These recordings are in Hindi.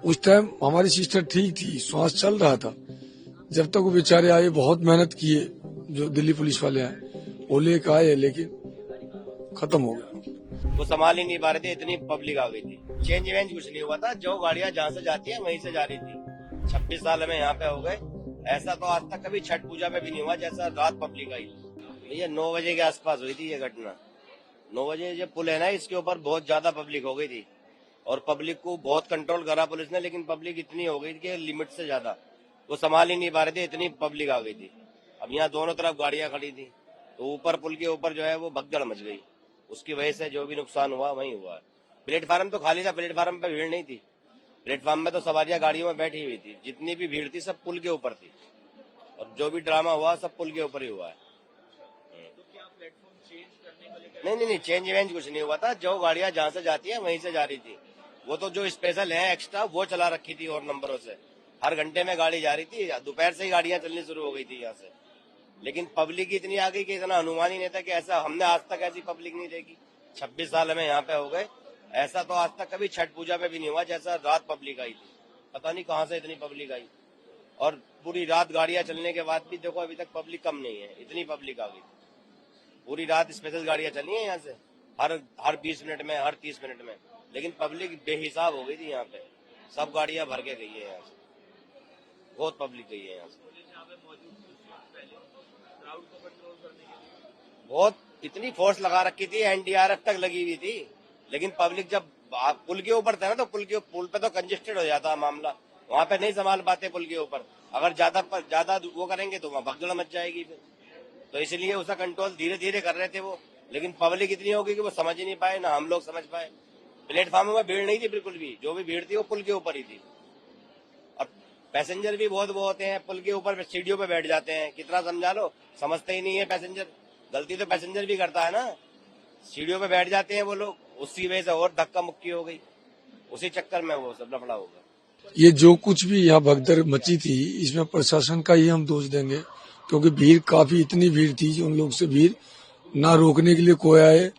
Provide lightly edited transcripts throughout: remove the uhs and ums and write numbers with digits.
उस टाइम हमारी सिस्टर ठीक थी, श्वास चल रहा था। जब तक वो बेचारे आए, बहुत मेहनत किए जो दिल्ली पुलिस वाले आए, वो लेकर आए, लेकिन खत्म हो गया। वो संभाल ही नहीं पा रहे थे, इतनी पब्लिक आ गई थी। चेंज वेंज कुछ नहीं हुआ था, जो गाड़ियां जहाँ से जाती है वहीं से जा रही थी। 26 साल में यहाँ पे हो गए। ऐसा तो आज तक कभी छठ पूजा में भी नहीं हुआ जैसा रात पब्लिक आई। भैया 9 बजे के आसपास हुई थी ये घटना। 9 बजे जब पुल है ना, इसके ऊपर बहुत ज्यादा पब्लिक हो गई थी और पब्लिक को बहुत कंट्रोल करा पुलिस ने, लेकिन पब्लिक इतनी हो गई थी कि लिमिट से ज्यादा वो संभाल ही नहीं पा रहे थे, इतनी पब्लिक आ गई थी। अब यहाँ दोनों तरफ गाड़ियां खड़ी थी, तो ऊपर पुल के ऊपर जो है वो भगदड़ मच गई। उसकी वजह से जो भी नुकसान हुआ वही हुआ है। प्लेटफार्म तो खाली था, प्लेटफार्म पे भीड़ नहीं थी। प्लेटफार्म में तो सवारियां गाड़ियों में बैठी हुई थी। जितनी भी भीड़ थी सब पुल के ऊपर थी, और जो भी ड्रामा हुआ सब पुल के ऊपर ही हुआ है। तो क्या प्लेटफॉर्म चेंज करने को लेकर? नहीं, चेंज वेंज कुछ नहीं हुआ था। जो गाड़ियां जहाँ से जाती है वहीं से जा रही थी। वो तो जो स्पेशल है एक्स्ट्रा वो चला रखी थी और नंबरों से हर घंटे में गाड़ी जा रही थी। दोपहर से ही गाड़ियां चलनी शुरू हो गई थी यहाँ से, लेकिन पब्लिक इतनी आ गई कि इतना अनुमान ही नहीं था कि ऐसा हमने आज तक ऐसी पब्लिक नहीं देखी। 26 साल में यहाँ पे हो गए। ऐसा तो आज तक कभी छठ पूजा में भी नहीं हुआ जैसा रात पब्लिक आई थी। पता नहीं कहाँ से इतनी पब्लिक आई, और पूरी रात गाड़ियां चलने के बाद भी देखो अभी तक पब्लिक कम नहीं है, इतनी पब्लिक आ गई। पूरी रात स्पेशल गाड़ियां चली हैं यहाँ से, हर 20 मिनट में, हर 30 मिनट में, लेकिन पब्लिक बेहिसाब हो गई थी यहाँ पे। सब गाड़ियां भर के गई है यहाँ से, बहुत पब्लिक गई है यहाँ से। पुलिस यहाँ पे मौजूद थी उस वक्त पहले क्राउड को कंट्रोल करने के लिए। बहुत इतनी फोर्स लगा रखी थी, एनडीआरएफ तक लगी हुई थी, लेकिन पब्लिक जब पुल के ऊपर था ना, तो पुल पे तो कंजेस्टेड हो जाता मामला। वहाँ पे नहीं संभाल पाते पुल के ऊपर। अगर ज्यादा वो करेंगे तो वहाँ भगदड़ मच जाएगी फिर। तो इसलिए उसका कंट्रोल धीरे धीरे कर रहे थे वो, लेकिन पब्लिक इतनी हो गई कि वो समझ ही नहीं पाए, ना हम लोग समझ पाए। प्लेटफॉर्म में भीड़ नहीं थी बिल्कुल भी, जो भी भीड़ थी वो पुल के ऊपर ही थी। और पैसेंजर भी बहुत वो होते हैं, पुल के ऊपर सीढ़ियों पे बैठ जाते हैं। कितना समझा लो, समझते ही नहीं है पैसेंजर। गलती तो पैसेंजर भी करता है ना, सीढ़ियों पे बैठ जाते हैं वो लोग। उसी वजह से और धक्का मुक्की हो गई, उसी चक्कर में वो सब लफड़ा होगा। ये जो कुछ भी यहाँ भगदड़ मची थी, इसमें प्रशासन का ही हम दोष देंगे, क्योंकि भीड़ काफी इतनी भीड़ थी जो उन लोग से भीड़ ना रोकने के लिए कोई आए।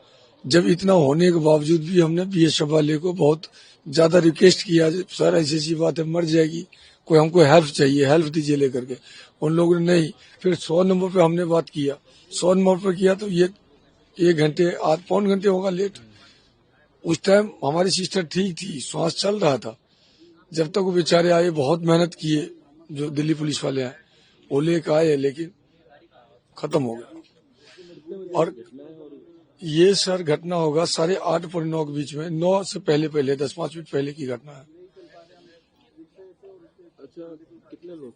जब इतना होने के बावजूद भी हमने बीएसएफ वाले को बहुत ज्यादा रिक्वेस्ट किया, सर ऐसी बात है, मर जाएगी, कोई हमको हेल्प चाहिए, हेल्प दीजिए लेकर के। उन लोगों ने नहीं। फिर 100 नंबर पे हमने बात किया, 100 नंबर पे किया तो ये 1 घंटे, आध पौन घंटे होगा लेट। उस टाइम हमारी सिस्टर ठीक थी, श्वास चल रहा था। जब तक वो बेचारे आए, बहुत मेहनत किए जो दिल्ली पुलिस वाले आए, वो लेकर आए, लेकिन खत्म हो गया। और ये सर घटना होगा 8:30 और 9 के बीच में, 9 से पहले 10-5 मिनट पहले की घटना है। अच्छा, कितने लोग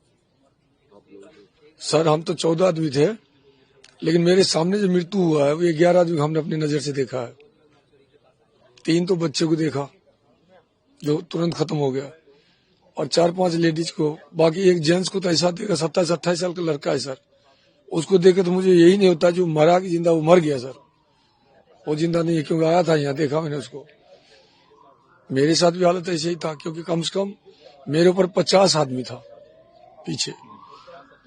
सर हम तो 14 आदमी थे, लेकिन मेरे सामने जो मृत्यु हुआ है वो 11 आदमी हमने अपनी नजर से देखा है। 3 तो बच्चे को देखा जो तुरंत खत्म हो गया, और 4-5 लेडीज को, बाकी एक जेंट्स को तो ऐसा देखा, 27-28 साल का लड़का है सर। उसको देखे तो मुझे यही नहीं होता जो मरा कि जिंदा, वो मर गया सर। वो जिंदा नहीं है, क्योंकि आया था यहाँ, देखा मैंने उसको। मेरे साथ भी हालत ऐसे ही था, क्योंकि कम से कम मेरे ऊपर 50 आदमी था पीछे।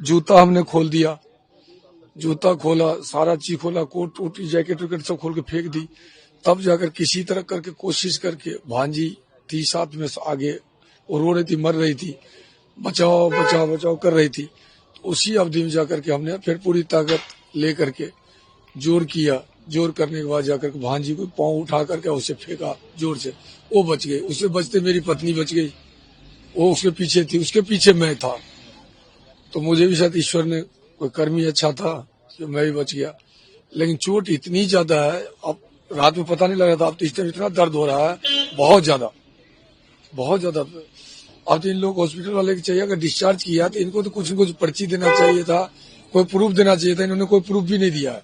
जूता हमने खोल दिया, जूता खोला, सारा चीज खोला, कोट वोट जैकेट वैकेट सब खोल के फेंक दी। तब जाकर किसी तरह करके कोशिश करके, भांजी थी साथ में आगे, वो रो रही थी, मर रही थी, बचाओ बचाओ बचाओ कर रही थी। तो उसी अवधि में जाकर के हमने फिर पूरी ताकत लेकर के जोर किया। जोर करने के बाद जाकर के भांजी को पांव उठा करके उसे फेंका जोर से, वो बच गई। उससे बचते मेरी पत्नी बच गई, वो उसके पीछे थी, उसके पीछे मैं था। तो मुझे भी शायद ईश्वर ने कोई कर्म ही अच्छा था कि मैं भी बच गया। लेकिन चोट इतनी ज्यादा है, अब रात में पता नहीं लग रहा था, अब तो इस टाइम इतना दर्द हो रहा है, बहुत ज्यादा। अब तो इन लोग हॉस्पिटल वाले की चाहिए, अगर डिस्चार्ज किया तो इनको तो कुछ न कुछ पर्ची देना चाहिए था, कोई प्रूफ देना चाहिए था। इन्होंने कोई प्रूफ भी नहीं दिया है।